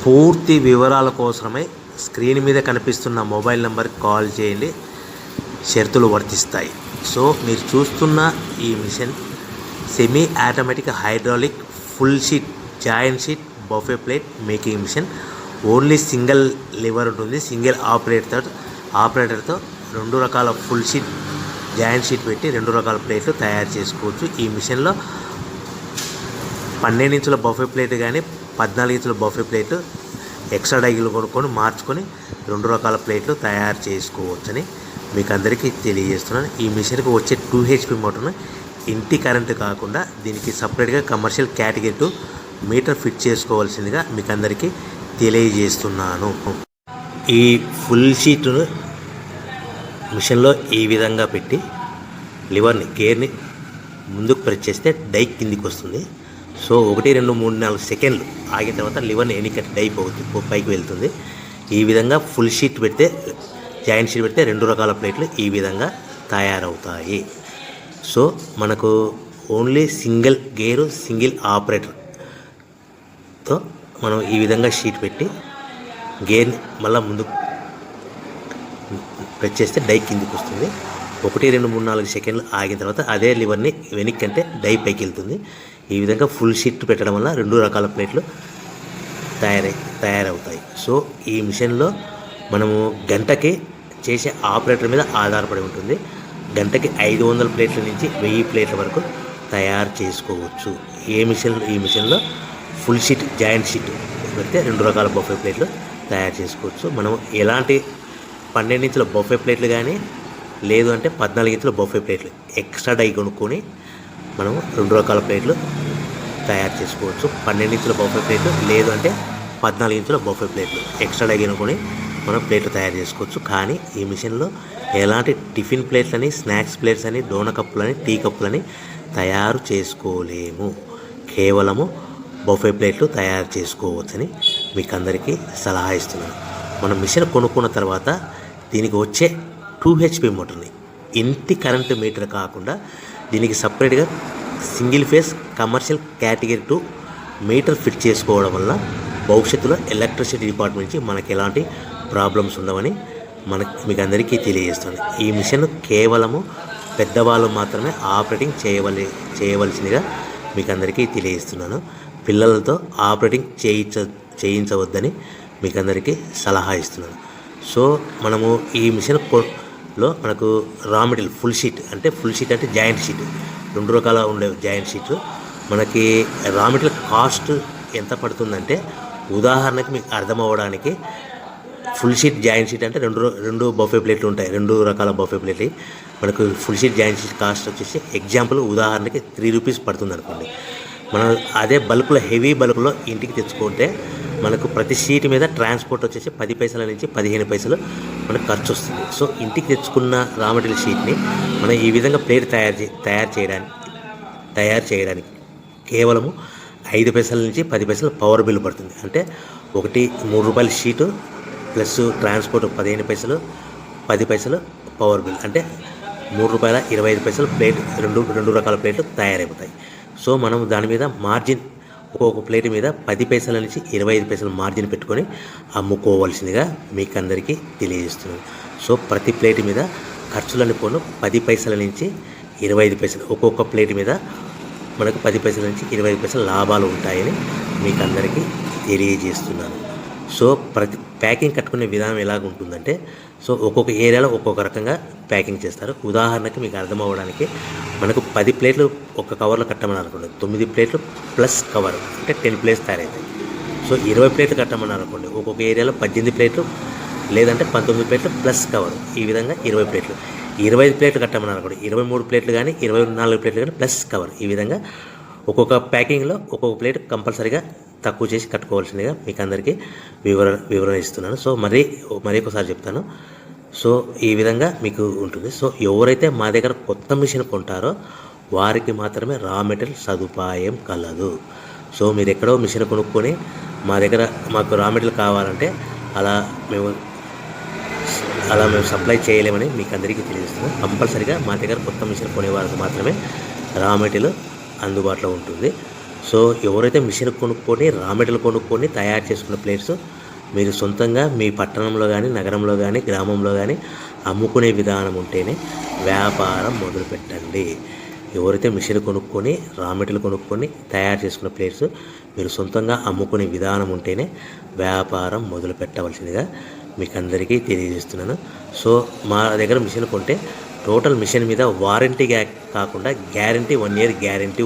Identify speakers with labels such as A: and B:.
A: పూర్తి వివరాల కోసమై స్క్రీన్ మీద కనిపిస్తున్న మొబైల్ నెంబర్కి కాల్ చేయండి. షరతులు వర్తిస్తాయి. సో మీరు చూస్తున్న ఈ machine semi automatic hydraulic full sheet joint sheet buffet plate making machine. Only single lever ఉంటుంది. సింగిల్ ఆపరేటర్తో 2 రకాల ఫుల్ షీట్ జాయింట్ షీట్ పెట్టి 2 రకాల ప్లేట్లు తయారు చేసుకోవచ్చు. ఈ మిషన్లో 12 ఇంచుల బఫే ప్లేట్ కానీ 14 ఇంచుల బఫే ప్లేట్ ఎక్స్ట్రా డైలు కొనుక్కొని మార్చుకొని 2 రకాల ప్లేట్లు తయారు చేసుకోవచ్చని మీకు అందరికీ తెలియజేస్తున్నాను. ఈ మిషన్కి వచ్చే 2 HP మోటార్ను ఇంటి కరెంటు కాకుండా దీనికి సపరేట్గా కమర్షియల్ కేటగిరీ 2 మీటర్ ఫిట్ చేసుకోవాల్సిందిగా మీకు అందరికీ తెలియజేస్తున్నాను. ఈ ఫుల్ షీట్ను మిషన్లో ఈ విధంగా పెట్టి లివర్ని గేర్ని ముందుకు ప్రెస్ చేస్తే డై కిందికి వస్తుంది. సో 1 2 3 4 సెకండ్లు ఆగిన తర్వాత లివర్ని ఎన్నికట్టి డై పైకి వెళ్తుంది. ఈ విధంగా ఫుల్ షీట్ పెడితే జాయింట్ షీట్ పెడితే 2 రకాల ప్లేట్లు ఈ విధంగా తయారవుతాయి. సో మనకు ఓన్లీ సింగిల్ గేరు సింగిల్ ఆపరేటర్తో మనం ఈ విధంగా షీట్ పెట్టి గేర్ని మళ్ళీ ముందుకు ప్రెస్ చేస్తే డై కిందికి వస్తుంది. 1 2 3 4 సెకండ్లు ఆగిన తర్వాత అదే లివర్ని వెనక్కి అంటే డై పైకి వెళ్తుంది. ఈ విధంగా ఫుల్ షీట్ పెట్టడం వల్ల 2 రకాల ప్లేట్లు తయారవుతాయి. సో ఈ మిషన్లో మనము గంటకి చేసే ఆపరేటర్ మీద ఆధారపడి ఉంటుంది. గంటకి 500 ప్లేట్ల నుంచి 1000 ప్లేట్ల వరకు తయారు చేసుకోవచ్చు. ఈ మిషన్లో ఫుల్ షీట్ జాయింట్ షీట్ పెడితే 2 రకాల బఫే ప్లేట్లు తయారు చేసుకోవచ్చు. మనం ఎలాంటి 12 ఇంచుల బఫే ప్లేట్లు కానీ లేదు అంటే 14 ఇంచుల బఫే ప్లేట్లు ఎక్స్ట్రా డై కొనుక్కొని మనం 2 రకాల ప్లేట్లు తయారు చేసుకోవచ్చు. 12 ఇంచుల బఫే ప్లేట్లు లేదు అంటే 14 ఇంచుల బఫే ప్లేట్లు ఎక్స్ట్రా డై కొనుక్కొని మనం ప్లేట్లు తయారు చేసుకోవచ్చు. కానీ ఈ మిషన్లో ఎలాంటి టిఫిన్ ప్లేట్లని స్నాక్స్ ప్లేట్స్ అని డోనా కప్పులని టీ కప్పులని తయారు చేసుకోలేము. కేవలము బఫే ప్లేట్లు తయారు చేసుకోవచ్చని మీకు అందరికీ సలహా ఇస్తున్నాను. మనం మిషన్ కొనుక్కున్న తర్వాత దీనికి వచ్చే 2 HP మోటార్ని ఇంటి కరెంటు మీటర్ కాకుండా దీనికి సపరేట్గా single phase commercial category 2 metre fit చేసుకోవడం వల్ల భవిష్యత్తులో ఎలక్ట్రిసిటీ డిపార్ట్మెంట్ నుంచి మనకి ఎలాంటి ప్రాబ్లమ్స్ ఉండవని మీకు అందరికీ తెలియజేస్తుంది. ఈ మిషన్ కేవలము పెద్దవాళ్ళు మాత్రమే ఆపరేటింగ్ చేయవలసిందిగా మీకు అందరికీ తెలియజేస్తున్నాను. పిల్లలతో ఆపరేటింగ్ చేయించవద్దని మీకు అందరికీ సలహా ఇస్తున్నాను. సో మనము ఈ మిషన్లో మనకు రా మెటీరియల్ ఫుల్ షీట్ అంటే జాయింట్ షీట్ 2 రకాల ఉండే జాయింట్ షీట్లు మనకి రా మెటీరియల్ కాస్ట్ ఎంత పడుతుందంటే ఉదాహరణకి మీకు అర్థం అవ్వడానికి ఫుల్ షీట్ జాయింట్ షీట్ అంటే 2 బఫే ప్లేట్లు ఉంటాయి. 2 రకాల బఫే ప్లేట్లు మనకు full sheet joint sheet cost వచ్చేసి ఎగ్జాంపుల్ ఉదాహరణకి 3 రూపీస్ పడుతుంది అనుకోండి. మనం అదే బల్క్లో హెవీ బల్క్లో ఇంటికి తెచ్చుకుంటే మనకు ప్రతి షీట్ మీద ట్రాన్స్పోర్ట్ వచ్చేసి 10 పైసల నుంచి 15 పైసలు మనకు ఖర్చు వస్తుంది. సో ఇంటికి తెచ్చుకున్న రా మెటీరియల్ షీట్ని మనం ఈ విధంగా ప్లేట్ తయారు చేయడానికి కేవలము 5 పైసల నుంచి 10 పైసలు పవర్ బిల్ పడుతుంది. అంటే 3 రూపాయల షీటు ప్లస్ ట్రాన్స్పోర్ట్ 15 పైసలు 10 పైసలు పవర్ బిల్ అంటే 3 రూపాయల 25 పైసలు ప్లేట్ 2 రకాల ప్లేట్లు తయారైపోతాయి. సో మనం దాని మీద మార్జిన్ ఒక్కొక్క ప్లేట్ మీద 10 పైసల నుంచి 25 పైసలు మార్జిన్ పెట్టుకొని అమ్ముకోవాల్సిందిగా మీకు అందరికీ తెలియజేస్తున్నాను. సో ప్రతి ప్లేట్ మీద ఖర్చులని పోను 10 పైసల నుంచి 25 పైసలు ఒక్కొక్క ప్లేట్ మీద మనకు 10 పైసల నుంచి 25 పైసలు లాభాలు ఉంటాయని మీకు అందరికీ తెలియజేస్తున్నాను. సో ప్రతి ప్యాకింగ్ కట్టుకునే విధానం ఎలాగ ఉంటుందంటే సో ఒక్కొక్క ఏరియాలో ఒక్కొక్క రకంగా ప్యాకింగ్ చేస్తారు. ఉదాహరణకి మీకు అర్థం అవ్వడానికి మనకు 10 ప్లేట్లు ఒక కవర్లో కట్టమని అనుకోండి, 9 ప్లేట్లు ప్లస్ కవర్ అంటే 10 ప్లేట్స్ తయారవుతాయి. సో 20 ప్లేట్లు కట్టమని అనుకోండి, ఒక్కొక్క ఏరియాలో 18 ప్లేట్లు లేదంటే 19 ప్లేట్లు ప్లస్ కవర్ ఈ విధంగా 20 ప్లేట్లు. 25 ప్లేట్లు కట్టమని అనుకోండి, 23 ప్లేట్లు కానీ 24 ప్లేట్లు కానీ ప్లస్ కవర్ ఈ విధంగా ఒక్కొక్క ప్యాకింగ్లో ఒక్కొక్క ప్లేట్ కంపల్సరీగా తక్కువ చేసి కట్టుకోవాల్సిందిగా మీకు అందరికీ వివరణ ఇస్తున్నాను. సో మరీ ఒకసారి చెప్తాను. సో ఈ విధంగా మీకు ఉంటుంది. సో ఎవరైతే మా దగ్గర కొత్త మిషన్ కొంటారో వారికి మాత్రమే రా మెటీరియల్ సదుపాయం కలదు. సో మీరు ఎక్కడో మిషన్ కొనుక్కొని మాకు రా మెటీరియల్ కావాలంటే అలా మేము సప్లై చేయలేమని మీకు అందరికీ తెలియజేస్తున్నాం. కంపల్సరీగా మా దగ్గర కొత్త మిషన్ కొనే వారికి మాత్రమే రా మెటీరియల్ అందుబాటులో ఉంటుంది. సో ఎవరైతే మిషన్ కొనుక్కొని రా మెటీరియల్ కొనుక్కొని తయారు చేసుకున్న ప్లేట్స్ మీరు సొంతంగా మీ పట్టణంలో కానీ నగరంలో కానీ గ్రామంలో కానీ అమ్ముకునే విధానం ఉంటేనే వ్యాపారం మొదలుపెట్టండి. ఎవరైతే మిషన్ కొనుక్కొని రా మెటీరియల్ కొనుక్కొని తయారు చేసుకున్న ప్లేట్స్ మీరు సొంతంగా అమ్ముకునే విధానం ఉంటేనే వ్యాపారం మొదలు పెట్టవలసిందిగా మీకు అందరికీ తెలియజేస్తున్నాను. సో మా దగ్గర మిషన్ కొంటే టోటల్ మిషన్ మీద వారంటీ కాకుండా గ్యారంటీ 1 year గ్యారంటీ